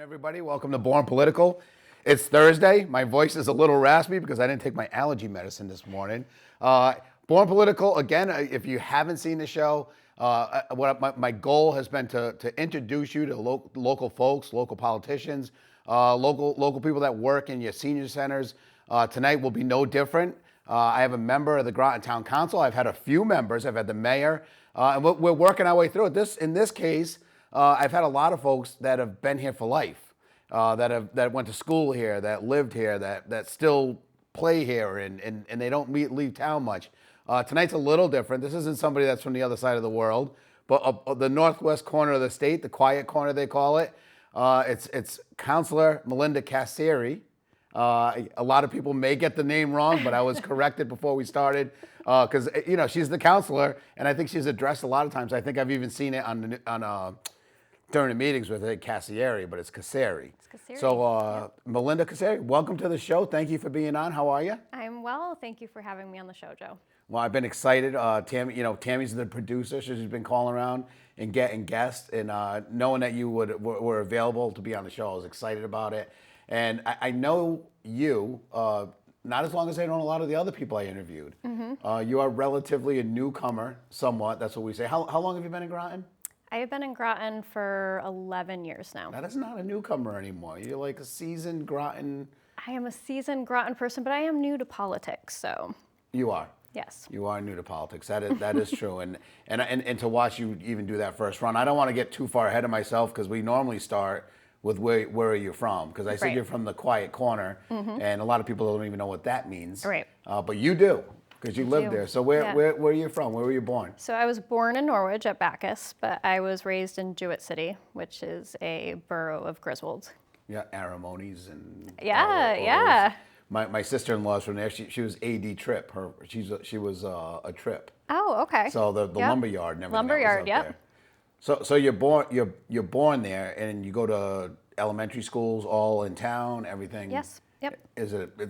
Everybody. Welcome to Born Political. It's Thursday. My voice is a little raspy because I didn't take my allergy medicine this morning. Born Political, again, if you haven't seen the show, my goal has been to introduce you to local folks, local politicians, local people that work in your senior centers. Tonight will be no different. I have a member of the Groton Town Council. I've had a few members. I've had the mayor, and we're working our way through it. In this case, I've had a lot of folks that have been here for life, that went to school here, that lived here, that still play here, and they don't leave town much. Tonight's a little different. This isn't somebody that's from the other side of the world, but the northwest corner of the state, the quiet corner they call it. It's Councilor Melinda Cassiere. A lot of people may get the name wrong, but I was corrected before we started because she's the councilor, and I think she's addressed a lot of times. I think I've even seen it on during the meetings with it, Cassiere, but it's Cassiere. It's Cassiere. So, Melinda Cassiere, welcome to the show. Thank you for being on. How are you? I'm well. Thank you for having me on the show, Joe. Well, I've been excited. Tammy's the producer. She's been calling around and getting guests, and knowing that you were available to be on the show, I was excited about it. And I know you, not as long as I know a lot of the other people I interviewed. Mm-hmm. You are relatively a newcomer, somewhat. That's what we say. How long have you been in Groton? I have been in Groton for 11 years now. That is not a newcomer anymore. You're like a seasoned Groton. I am a seasoned Groton person, but I am new to politics, so. You are. Yes. You are new to politics. That is true. And to watch you even do that first run, I don't want to get too far ahead of myself because we normally start with where are you from? Because I said You're from the quiet corner, and a lot of people don't even know what that means. Right. But you do. Because you lived there. So where are you from? Where were you born? So I was born in Norwich at Bacchus, but I was raised in Jewett City, which is a borough of Griswold. Yeah, Aramonies and yeah. My sister-in-law's from there. She was AD Tripp. She was a Tripp. Oh, okay. So the lumberyard and everything. Lumberyard, yep. There. So you're born there, and you go to elementary schools all in town. Everything. Yes. Yep.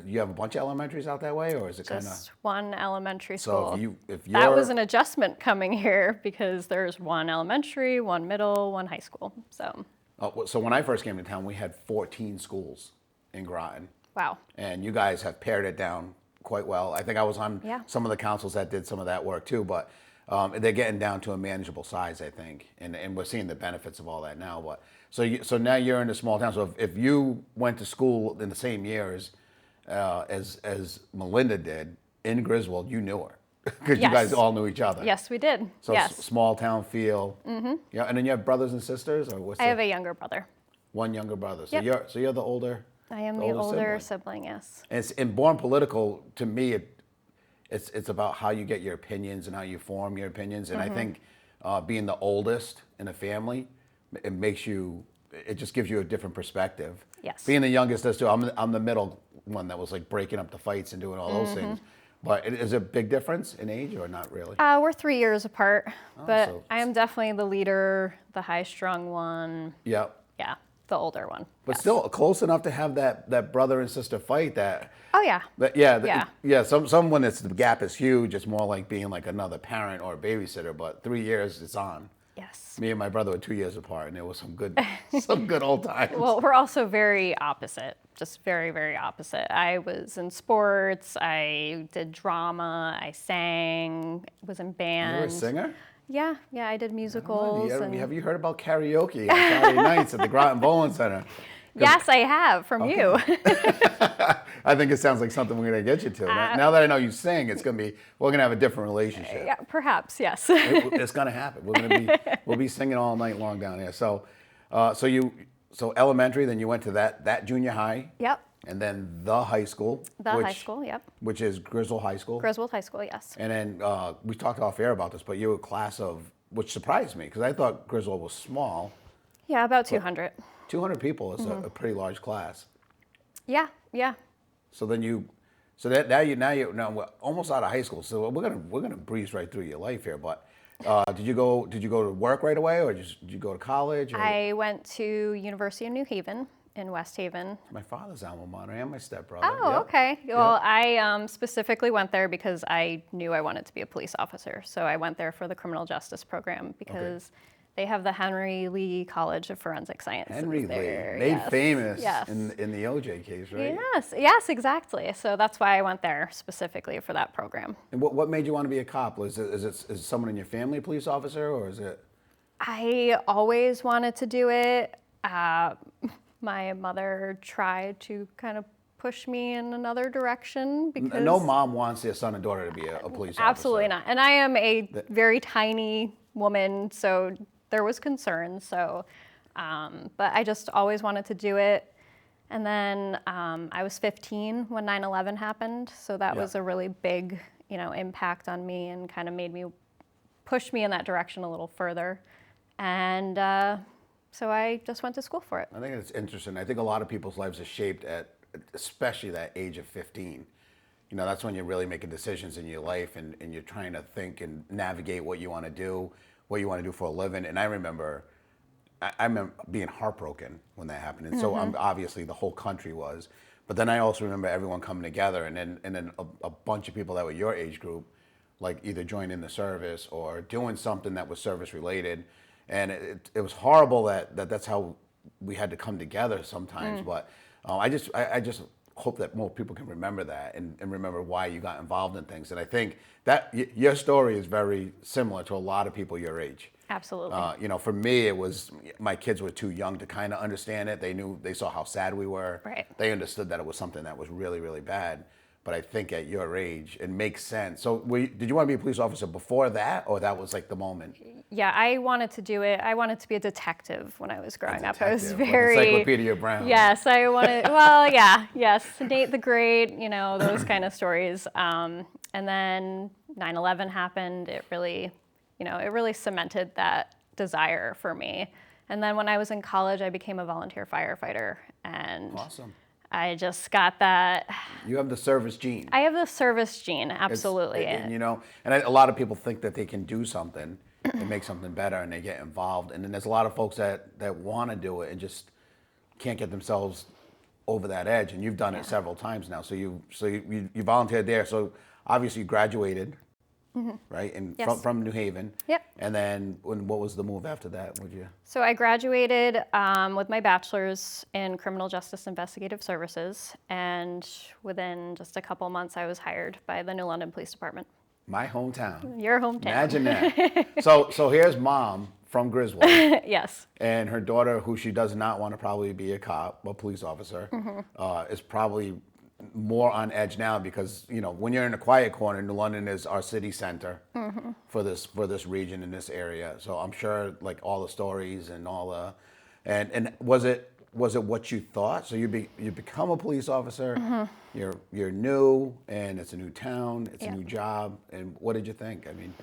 You have a bunch of elementaries out that way, or is it kind of just one elementary school? So if you're, that was an adjustment coming here because there's one elementary, one middle, one high school. So when I first came to town, we had 14 schools in Groton. Wow. And you guys have pared it down quite well. I think I was on some of the councils that did some of that work too, but they're getting down to a manageable size, I think, and we're seeing the benefits of all that now. But so now you're in a small town. So if you went to school in the same years as Melinda did in Griswold, you knew her because you guys all knew each other. Yes, we did. So small town feel. Mm-hmm. Yeah, and then you have brothers and sisters, or I have a younger brother. One younger brother. So you're the older. I am the older sibling. Yes. And it's in Born Political. To me, it's about how you get your opinions and how you form your opinions. And I think being the oldest in a family, it just gives you a different perspective. Yes. Being the youngest does too. I'm the middle one that was like breaking up the fights and doing all those things. But is it a big difference in age or not really? We're 3 years apart, but I am definitely the leader, the high-strung one. Yep. Yeah, the older one. But still close enough to have that brother and sister fight that. Oh yeah. Some when the gap is huge, it's more like being like another parent or a babysitter. But 3 years, it's on. Yes. Me and my brother were 2 years apart, and there was some good old times. Well, we're also very opposite, just very, very opposite. I was in sports, I did drama, I sang, was in band. You were a singer? Yeah, I did musicals. Have you heard about karaoke on Saturday nights at the Groton Bowling Center? Yes, I have, from you. I think it sounds like something we're going to get you to. Now that I know you sing, we're going to have a different relationship. Yeah, perhaps, yes. It's going to happen. We'll be singing all night long down here. So elementary, then you went to that junior high. Yep. And then the high school. High school, yep. Which is Griswold High School. Griswold High School, yes. And then we talked off air about this, but you were a class of, which surprised me, because I thought Griswold was small. Yeah, about 200. 200 people is a pretty large class. Yeah. So then now we're almost out of high school. So we're gonna breeze right through your life here. But did you go to work right away, or did you go to college? Or? I went to University of New Haven in West Haven. My father's alma mater and my stepbrother. Oh, okay. Well, I specifically went there because I knew I wanted to be a police officer. So I went there for the criminal justice program because They have the Henry Lee College of Forensic Sciences Henry there. Lee, made Yes. famous Yes. in the OJ case, right? Yes, exactly. So that's why I went there specifically for that program. And what made you want to be a cop? Is someone in your family a police officer, or is it? I always wanted to do it. My mother tried to kind of push me in another direction because No mom wants their son and daughter to be a police officer. absolutely not. And I am a very tiny woman, so there was concern. So, but I just always wanted to do it. And then I was 15 when 9/11 happened, so that was a really big, impact on me and kind of made me push me in that direction a little further. And so I just went to school for it. I think it's interesting. I think a lot of people's lives are shaped at, especially that age of 15. That's when you're really making decisions in your life and you're trying to think and navigate what you want to do, what you want to do for a living. And I remember being heartbroken when that happened. And so obviously the whole country was. But then I also remember everyone coming together and then a bunch of people that were your age group, like either joining the service or doing something that was service related. And it was horrible that's how we had to come together sometimes. But I just hope that more people can remember that and remember why you got involved in things. And I think that your story is very similar to a lot of people your age. Absolutely. For me, it was my kids were too young to kind of understand it. They saw how sad we were. Right. They understood that it was something that was really, really bad. But I think at your age, it makes sense. So did you want to be a police officer before that, or that was like the moment? Yeah, I wanted to do it. I wanted to be a detective when I was growing up. I was Detective, like very Encyclopedia Brown. Yes, I wanted. Well, yeah, yes, Nate the Great, those kind of stories. And then 9/11 happened. It really cemented that desire for me. And then when I was in college, I became a volunteer firefighter, and Awesome. I just got that. You have the service gene. I have the service gene, absolutely. And a lot of people think that they can do something and make something better, and they get involved. And then there's a lot of folks that want to do it and just can't get themselves over that edge. And you've done it several times now. So you volunteered there. So obviously you graduated, right? And Yes. from New Haven. Yep. And then what was the move after that? So I graduated with my bachelor's in criminal justice investigative services, and within just a couple months, I was hired by the New London Police Department. My hometown. Your hometown. Imagine that. So here's mom from Griswold. Yes. And her daughter, who she does not want to probably be a cop, a police officer, is probably more on edge now because when you're in a quiet corner, New London is our city center for this region in this area. So I'm sure like all the stories and all the and was it what you thought? So you become a police officer. You're new and it's a new town, it's a new job. And what did you think? I mean,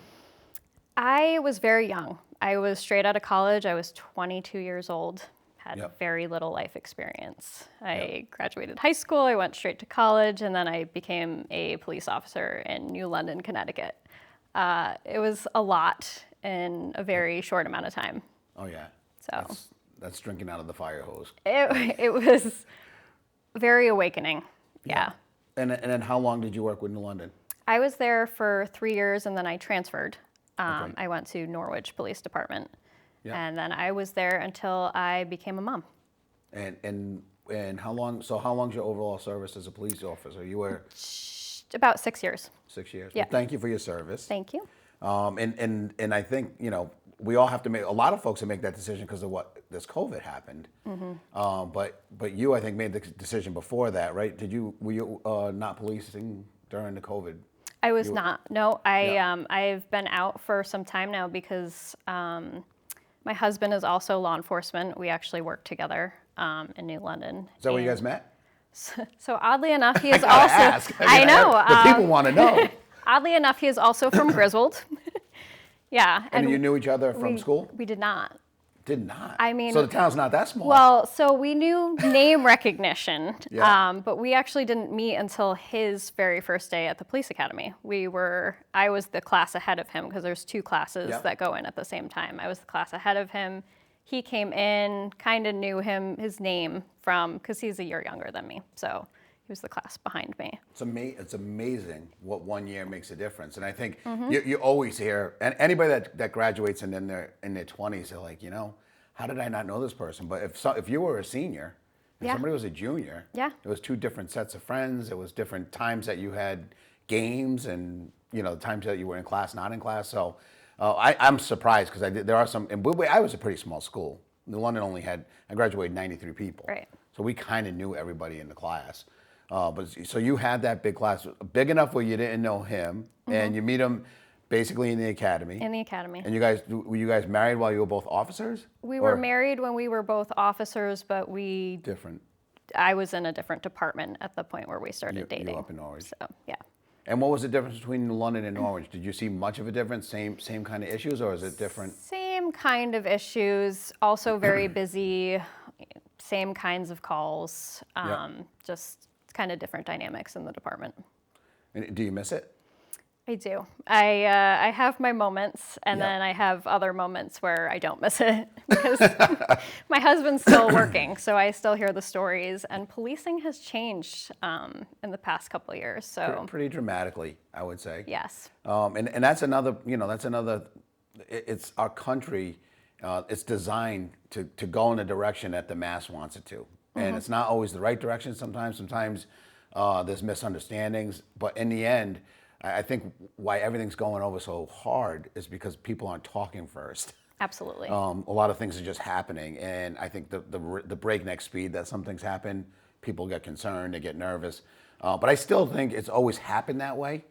I was very young. I was straight out of college. I was 22 years old. Had very little life experience. I graduated high school, I went straight to college, and then I became a police officer in New London, Connecticut. It was a lot in a very short amount of time. Oh yeah. So that's drinking out of the fire hose. It was very awakening. Yeah. And then how long did you work with New London? I was there for 3 years, and then I transferred. I went to Norwich Police Department. Yeah. And then I was there until I became a mom. And how long? So how long's your overall service as a police officer? You were about 6 years. 6 years. Yeah. Well, thank you for your service. Thank you. And I think we all have to make. A lot of folks have make that decision because of what this COVID happened. But you, I think, made the decision before that, right? Were you not policing during the COVID? I was not. No, I've been out for some time now because my husband is also law enforcement. We actually work together in New London. Is that where you guys met? So oddly enough, he is I also. ask. I know. The people want to know. Oddly enough, he is also from Griswold. Yeah. And you knew each other from school? We did not. Did not. I mean, so the town's not that small. Well, so we knew name recognition, but we actually didn't meet until his very first day at the police academy. I was the class ahead of him because there's 2 classes that go in at the same time. I was the class ahead of him. He came in, kind of knew his name because he's a year younger than me. So he was the class behind me. It's amazing what 1 year makes a difference. And I think you always hear, and anybody that graduates and in their 20s, they're like, how did I not know this person? But if you were a senior, if Yeah. somebody was a junior, Yeah. it was two different sets of friends. It was different times that you had games and, the times that you were in class, not in class. So I'm surprised because there are some, and I was a pretty small school. London I graduated 93 people. Right. So we kind of knew everybody in the class. So you had that big class, big enough where you didn't know him, and you meet him basically in the academy. In the academy. And were you guys married while you were both officers? We were married when we were both officers, but Different. I was in a different department at the point where we started dating. You up in Norwich. So, yeah. And what was the difference between London and Norwich? Did you see much of a difference? Same kind of issues, or is it different? Same kind of issues, also very busy, same kinds of calls, just kind of different dynamics in the department. And do you miss it? I do. I have my moments, and then I have other moments where I don't miss it because my husband's still working, so I still hear the stories. And policing has changed in the past couple of years. So Pretty dramatically, I would say. yes, And that's another. It's our country. It's designed to go in the direction that the mass wants it to, and it's not always the right direction. Sometimes there's misunderstandings, but in the end, I think why everything's going over so hard is because people aren't talking first. absolutely. A lot of things are just happening, and I think the breakneck speed that some things happen, people get concerned, they get nervous. But I still think it's always happened that way.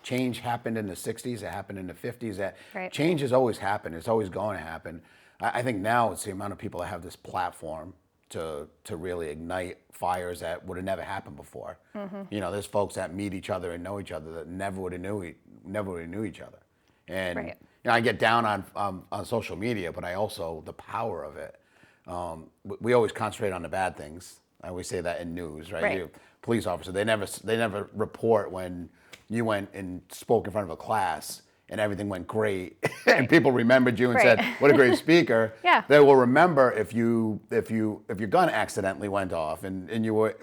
Change happened in the 60s, it happened in the 50s. Right. Change has always happened, it's always going to happen. I think now it's the amount of people that have this platform to really ignite fires that would have never happened before. There's folks that meet each other and know each other that never would have knew each other. And Right. I get down on social media, but I also the power of it. We always concentrate on the bad things. I always say that in news, right? Right. Police officer, they never report when you went and spoke in front of a class and everything went great, and people remembered you and Right. said, "What a great speaker." Yeah. They will remember if your gun accidentally went off and you were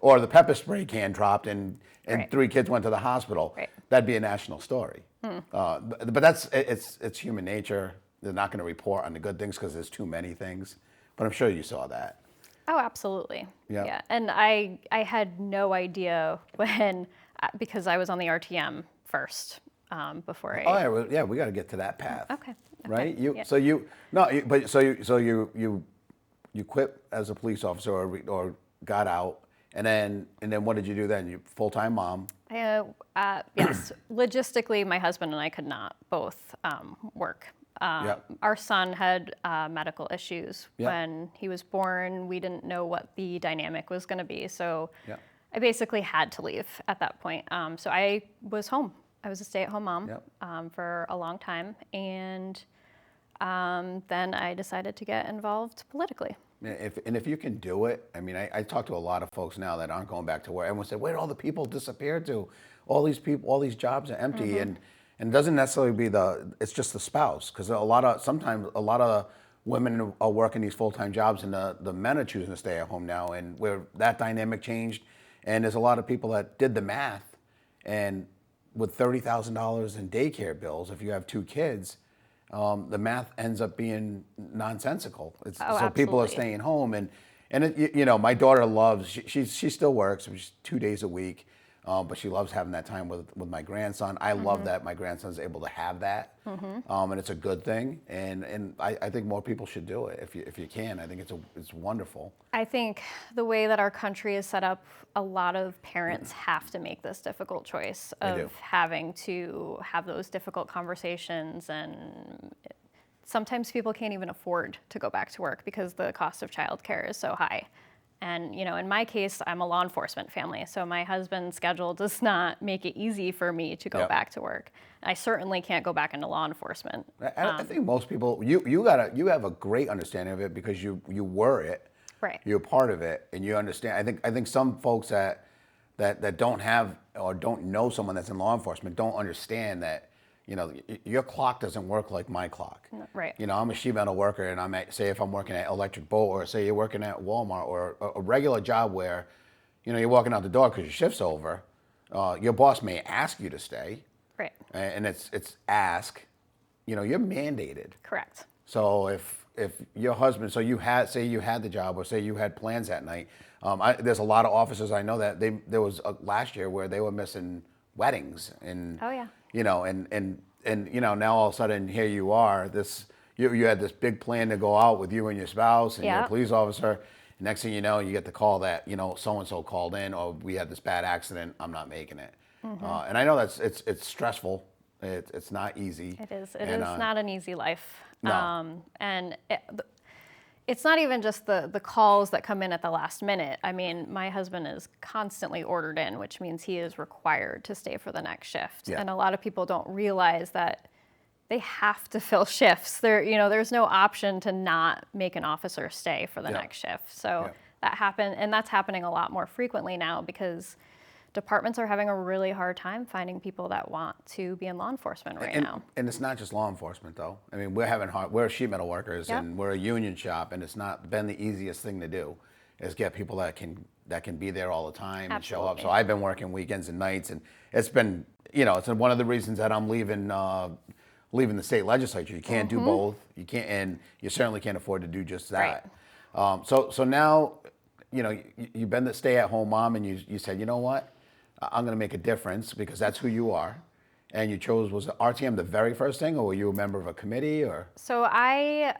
or the pepper spray can dropped and Right. 3 kids went to the hospital. Right. That'd be a national story. But it's human nature. They're not going to report on the good things because there's too many things. But I'm sure you saw that. Oh, absolutely. Yeah. Yeah. And I had no idea when, because I was on the RTM first before I. Oh yeah, we got to get to that path. Okay. Right? Yeah. So you quit as a police officer or got out, and then what did you do then? You full-time mom. Yes. Logistically, my husband and I could not both work. Our son had medical issues when he was born. We didn't know what the dynamic was going to be, so I basically had to leave at that point. So I was home. I was a stay-at-home mom for a long time, and then I decided to get involved politically. If you can do it, I mean, I talk to a lot of folks now that aren't going back to work. Everyone said, "Where did all the people disappear to? All these people, all these jobs are empty." And it doesn't necessarily be it's just the spouse, because sometimes a lot of women are working these full-time jobs, and the men are choosing to stay at home now, and where that dynamic changed. And there's a lot of people that did the math, and with $30,000 in daycare bills, if you have 2 kids, the math ends up being nonsensical. So people are absolutely. staying home, and my daughter loves. She still works, which is 2 days a week, but she loves having that time with my grandson. I love that my grandson's able to have that, and it's a good thing. And I think more people should do it if you can. I think it's wonderful. I think the way that our country is set up, a lot of parents have to make this difficult choice do. of having to have those difficult conversations, and sometimes people can't even afford to go back to work because the cost of childcare is so high. And, in my case, I'm a law enforcement family, so my husband's schedule does not make it easy for me to go back to work. I certainly can't go back into law enforcement. I think most people, you have a great understanding of it because you were it. Right. You're part of it, and you understand. I think some folks that don't have or don't know someone that's in law enforcement don't understand that your clock doesn't work like my clock. Right. I'm a sheet metal worker, and say if I'm working at Electric Boat, or say you're working at Walmart, or a regular job where you're walking out the door because your shift's over. Your boss may ask you to stay, Right. and it's ask. You're mandated. Correct. So if your husband, so you had the job, or say you had plans that night. There's a lot of officers I know that there was last year where they were missing weddings, and Oh, yeah. now all of a sudden here you are. You had this big plan to go out with you and your spouse and your Yep. police officer. Next thing you know, you get the call that so and so called in, or we had this bad accident. I'm not making it. And I know it's stressful. It's not easy. It is. It is not an easy life. No. And it's not even just the calls that come in at the last minute. I mean, my husband is constantly ordered in, which means he is required to stay for the next shift. Yeah. And a lot of people don't realize that they have to fill shifts. There's no option to not make an officer stay for the Yeah. next shift. So Yeah. that happened, and that's happening a lot more frequently now because departments are having a really hard time finding people that want to be in law enforcement right now. And it's not just law enforcement, though. I mean, we're sheet metal workers, Yep. and we're a union shop, and it's not been the easiest thing to do, is get people that can be there all the time and show up. Absolutely. So I've been working weekends and nights, and it's been, it's one of the reasons that I'm leaving the state legislature. You can't do both. You can't, and you certainly can't afford to do just that. So now, you've been the stay-at-home mom, and you said, you know what? I'm going to make a difference because that's who you are. And you chose, was RTM the very first thing, or were you a member of a committee, or? So I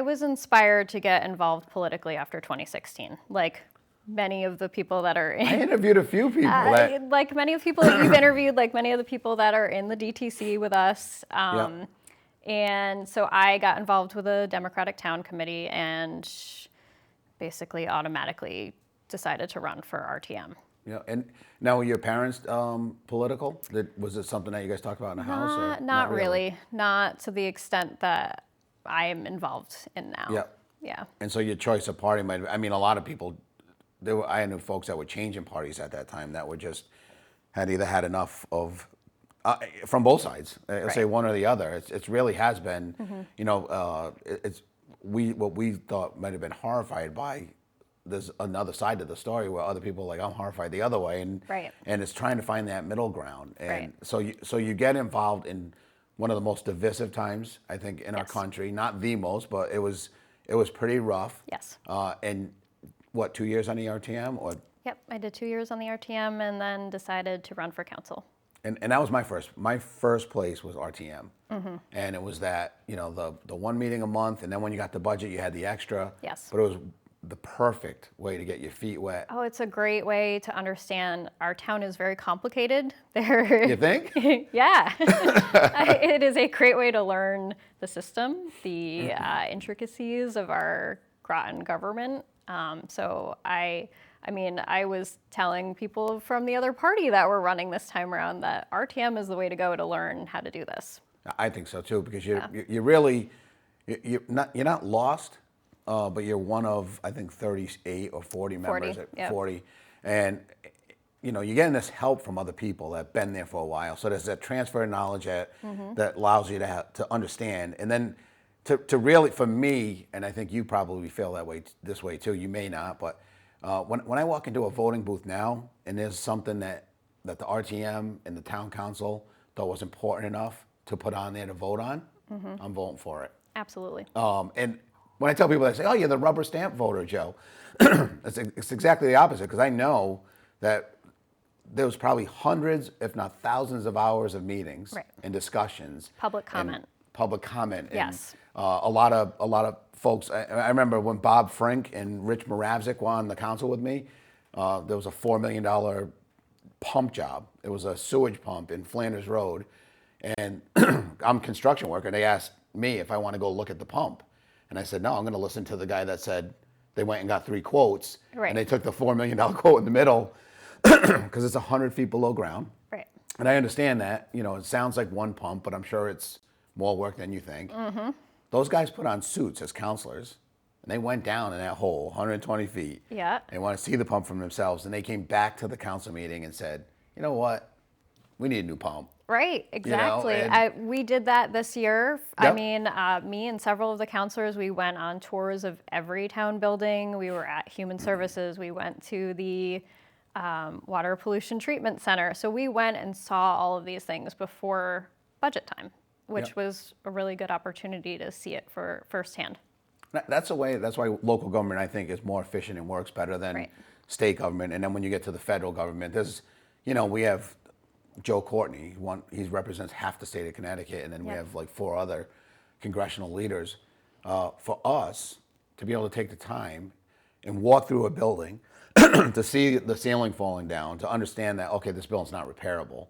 was inspired to get involved politically after 2016, like many of the people that are in. I interviewed a few people that. Like many of the people that you've interviewed, like many of the people that are in the DTC with us. Yep. And so I got involved with a Democratic town committee and basically automatically decided to run for RTM. And now were your parents political? Was it something that you guys talked about in the house? Or? Not really. Not to the extent that I am involved in now. Yep. Yeah. And so your choice of party might, I mean, a lot of people, I knew folks that were changing parties at that time that were just, had either had enough of, from both sides, I'll say one or the other. It's really has been, what we thought might have been horrified by. There's another side to the story where other people are like, I'm horrified the other way, and Right. and it's trying to find that middle ground. And Right. so you get involved in one of the most divisive times I think in our Yes. country, not the most, but it was pretty rough. Yes. And what, 2 years on the RTM, or? Yep. I did 2 years on the RTM and then decided to run for council. And that was my first place was RTM, and it was that the one meeting a month, and then when you got the budget, you had the extra. Yes. But it was the perfect way to get your feet wet. Oh, it's a great way to understand our town is very complicated. There. You think? Yeah. It is a great way to learn the system, the intricacies of our Groton government. So I was telling people from the other party that were running this time around that RTM is the way to go to learn how to do this. I think so too, because you're really you're not lost. But you're one of, I think, 38 or 40 members 40, at yep. 40. And, you're getting this help from other people that have been there for a while. So there's that transfer of knowledge that allows you to understand. And then to really, for me, and I think you probably feel that way, this way too, you may not, but when I walk into a voting booth now and there's something that the RTM and the town council thought was important enough to put on there to vote on, I'm voting for it. Absolutely. And when I tell people, they say, oh, you're the rubber stamp voter, Joe. It's exactly the opposite, because I know that there was probably hundreds, if not thousands of hours of meetings Right. and discussions. Public comment. And Yes. a lot of folks, I remember when Bob Frink and Rich Moravzik were on the council with me, there was a $4 million pump job. It was a sewage pump in Flanders Road. And I'm a construction worker. They asked me if I want to go look at the pump. And I said, no, I'm going to listen to the guy that said they went and got 3 quotes. Right. And they took the $4 million quote in the middle because it's 100 feet below ground. Right. And I understand that. It sounds like one pump, but I'm sure it's more work than you think. Those guys put on suits as counselors, and they went down in that hole, 120 feet. Yeah. They want to see the pump from themselves. And they came back to the council meeting and said, you know what? we need a new pump. Right, exactly. and- We did that this year. I Yep. mean, me and several of the counselors, we went on tours of every town building. We were at Human Services. We went to the Water Pollution Treatment Center. So we went and saw all of these things before budget time, which Yep. was a really good opportunity to see it for firsthand. That's why local government, I think, is more efficient and works better than Right. state government. And then when you get to the federal government, we have Joe Courtney. He represents half the state of Connecticut, and then we Yep. have like 4 other congressional leaders. For us to be able to take the time and walk through a building, to see the ceiling falling down, to understand that, okay, this building's not repairable.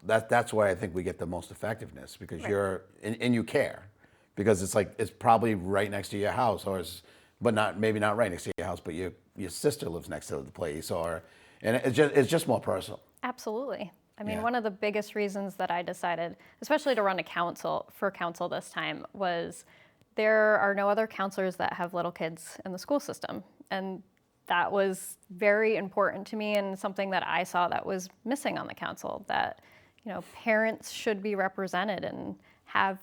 That's why I think we get the most effectiveness, because Right. and you care, because it's probably right next to your house, but maybe not right next to your house, but your sister lives next to the place, and it's just more personal. Absolutely. I mean, Yeah. one of the biggest reasons that I decided, especially to run for council this time, was there are no other counselors that have little kids in the school system. And that was very important to me, and something that I saw that was missing on the council, that, parents should be represented and have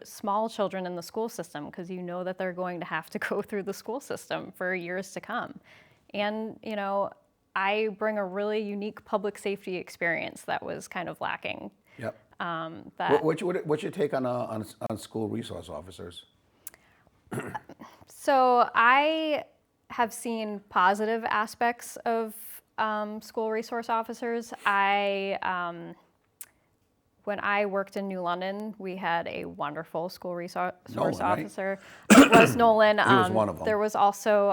small children in the school system, because that they're going to have to go through the school system for years to come. And, I bring a really unique public safety experience that was kind of lacking. Yep. That What's your take on school resource officers? So I have seen positive aspects of school resource officers. When I worked in New London, we had a wonderful school resource Nolan, right? officer. It was Nolan. He was one of them. There was also,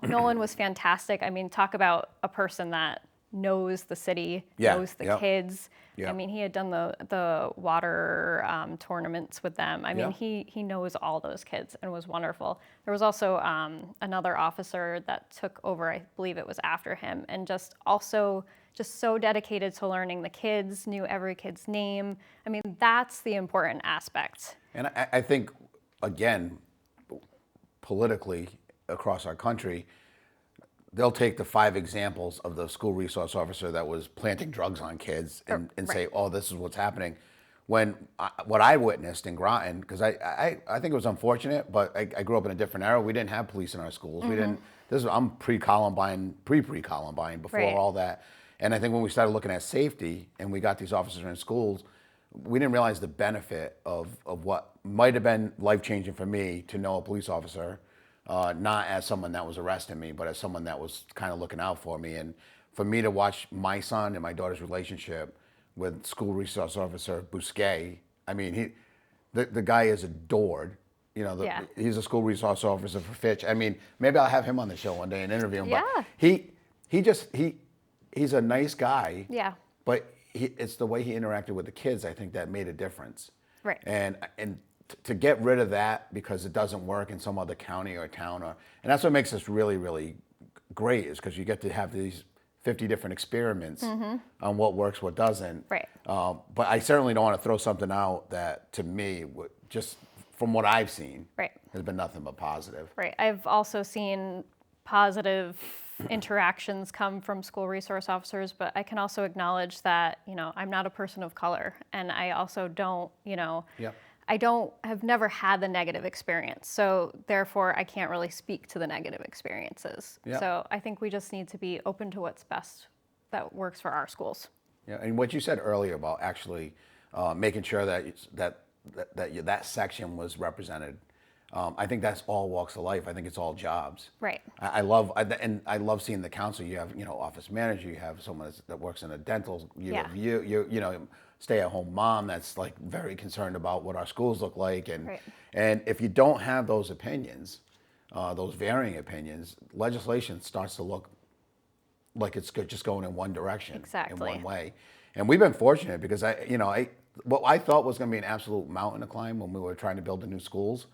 Nolan was fantastic. I mean, talk about a person that knows the city, knows the kids. Yeah. I mean, he had done the water tournaments with them. I mean, Yeah. he knows all those kids and was wonderful. There was also another officer that took over, I believe it was after him, and just so dedicated to learning the kids, knew every kid's name. I mean, that's the important aspect. And I think, again, politically across our country, they'll take the 5 examples of the school resource officer that was planting drugs on kids and say, oh, this is what's happening. What I witnessed in Groton, because I think it was unfortunate, but I grew up in a different era. We didn't have police in our schools. Mm-hmm. I'm pre-Columbine, pre-Columbine, before Right. all that. And I think when we started looking at safety and we got these officers in schools, we didn't realize the benefit of what might have been life-changing for me to know a police officer, not as someone that was arresting me, but as someone that was kind of looking out for me. And for me to watch my son and my daughter's relationship with school resource officer Bousquet, I mean, the guy is adored. He's a school resource officer for Fitch. I mean, maybe I'll have him on the show one day and interview him. Yeah. But he's a nice guy. Yeah. But it's the way he interacted with the kids, I think, that made a difference. Right. And to get rid of that because it doesn't work in some other county or town, and that's what makes this really, really great, is because you get to have these 50 different experiments on what works, what doesn't. Right. But I certainly don't want to throw something out that, to me, just from what I've seen, Right. has been nothing but positive. Right. I've also seen positive interactions come from school resource officers, but I can also acknowledge that, I'm not a person of color, and I also don't, Yeah. have never had the negative experience. So therefore I can't really speak to the negative experiences. Yeah. So I think we just need to be open to what's best that works for our schools. Yeah, and what you said earlier about actually making sure that section was represented, I think that's all walks of life. I think it's all jobs. Right. I love seeing the council. You have office manager. You have someone that works in a dental. You Yeah. have you stay-at-home mom that's like very concerned about what our schools look like, and Right. and if you don't have those opinions, those varying opinions, legislation starts to look like it's just going in one direction, Exactly. in one way. And we've been fortunate because what I thought was going to be an absolute mountain to climb when we were trying to build the new schools.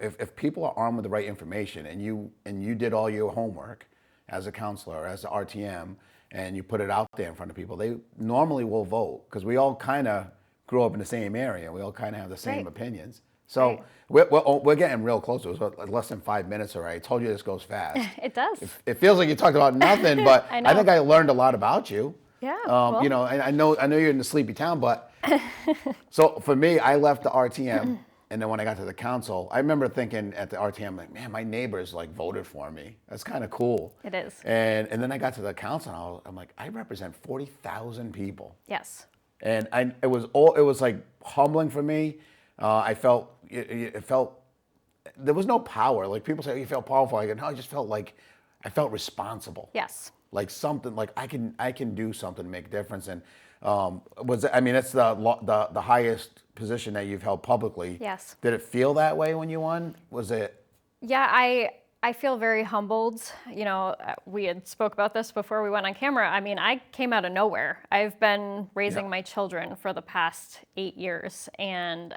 If people are armed with the right information and you did all your homework as a counselor, as an RTM, and you put it out there in front of people, they normally will vote, because we all kind of grew up in the same area. We all kind of have the same Right. opinions. So we're getting real close. It was less than 5 minutes already. I told you this goes fast. It does. It feels like you talked about nothing, but I know. I think I learned a lot about you. Yeah. Well. You know, and I know you're in the sleepy town, but so for me, I left the RTM, and then when I got to the council, I remember thinking at the RTM, like, man, my neighbors like voted for me. That's kind of cool. It is. And then I got to the council, and I'm like, I represent 40,000 people. Yes. And it was like humbling for me. I felt it felt there was no power. Like people say, oh, you felt powerful. I go, no, I just felt like I felt responsible. Yes. Like something like I can do something to make a difference. And it's the highest position that you've held publicly. Yes. Did it feel that way when you won? Was it? Yeah, I feel very humbled. You know, we had spoke about this before we went on camera. I mean, I came out of nowhere. I've been raising my children for the past 8 years. And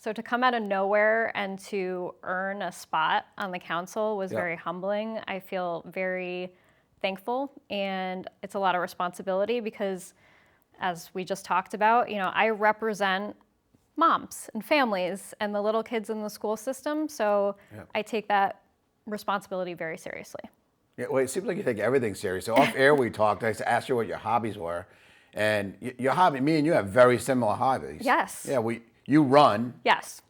so to come out of nowhere and to earn a spot on the council was very humbling. I feel very thankful, and it's a lot of responsibility because, as we just talked about, you know, I represent moms and families and the little kids in the school system. So I take that responsibility very seriously. Yeah, well, it seems like you take everything serious. So off air we talked, I asked you what your hobbies were. And your hobby, me and you have very similar hobbies. Yes. Yeah, you run. Yes.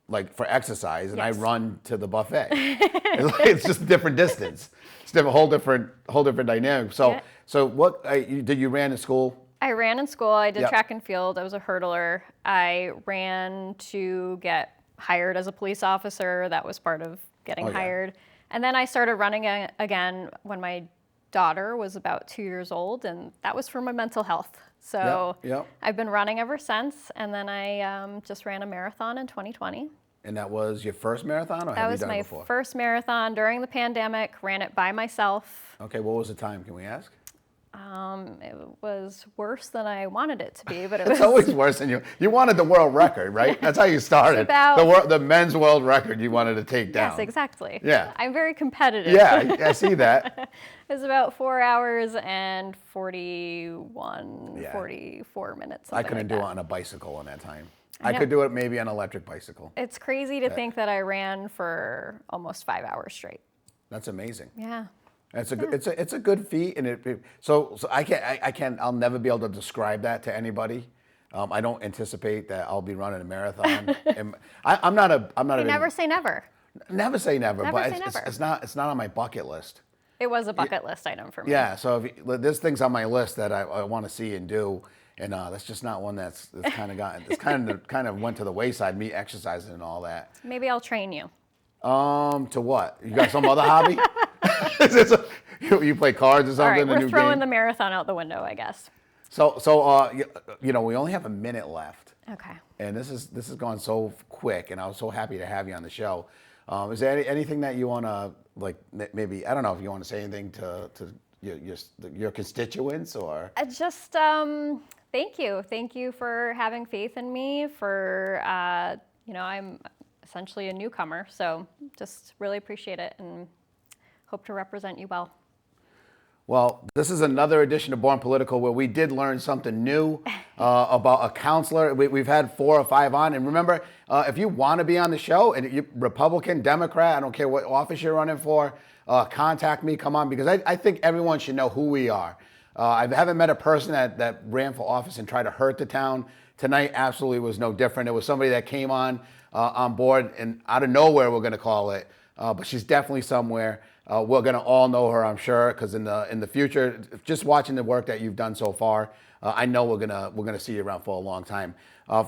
Like for exercise, and I Yes. run to the buffet. It's just a different distance. It's a whole different dynamic. So what did you ran in school? I ran in school. I did track and field. I was a hurdler. I ran to get hired as a police officer. That was part of getting hired. And then I started running again when my daughter was about 2 years old, and that was for my mental health. So I've been running ever since. And then I just ran a marathon in 2020. And that was your first marathon, or That have you was done my it before? first marathon during the pandemic. Ran it by myself. Okay, what was the time? Can we ask? It was worse than I wanted it to be, but it It's was always worse than you wanted the world record, right? That's how you started. The men's world record you wanted to take down. Yes, exactly. Yeah. I'm very competitive. Yeah, I see that. It was about 4 hours and 44 minutes. I couldn't do it on a bicycle in that time. I could do it maybe on an electric bicycle. It's crazy to think that I ran for almost 5 hours straight. That's amazing. Yeah. It's a good feat, and so I'll never be able to describe that to anybody. I don't anticipate that I'll be running a marathon. I'm not a Never say never. Never say never, Never but say never. it's not on my bucket list. It was a bucket list item for me. Yeah, so there's things on my list that I want to see and do, and that's just not one that's kind of went to the wayside. Me exercising and all that. Maybe I'll train you. To what? You got some other hobby? You play cards or something? All right, we're throwing the marathon out the window, I guess. So we only have a minute left. Okay. And this has gone so quick, and I was so happy to have you on the show. Is there anything that you want to, like, maybe, I don't know if you want to say anything to your constituents, or? Just thank you. Thank you for having faith in me. I'm essentially a newcomer, so just really appreciate it and hope to represent you well. Well, this is another edition of Born Political where we did learn something new about a counselor. We've had 4 or 5 on. And remember, if you want to be on the show, and you Republican, Democrat, I don't care what office you're running for, contact me, come on, because I think everyone should know who we are. I haven't met a person that ran for office and tried to hurt the town. Tonight absolutely was no different. It was somebody that came on board, and out of nowhere, we're going to call it. But she's definitely somewhere. We're going to all know her, I'm sure, because in the future, just watching the work that you've done so far, I know we're gonna see you around for a long time.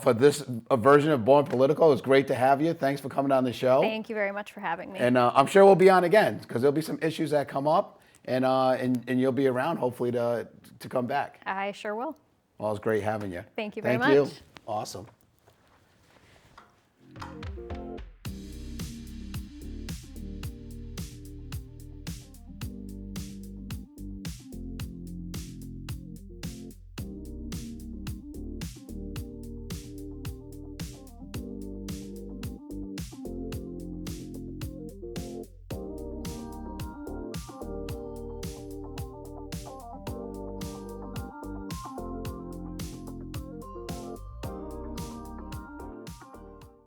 For this version of Born Political, it's great to have you. Thanks for coming on the show. Thank you very much for having me. And I'm sure we'll be on again, because there'll be some issues that come up, and you'll be around hopefully to come back. I sure will. Well, it's great having you. Thank you very much. much. Awesome.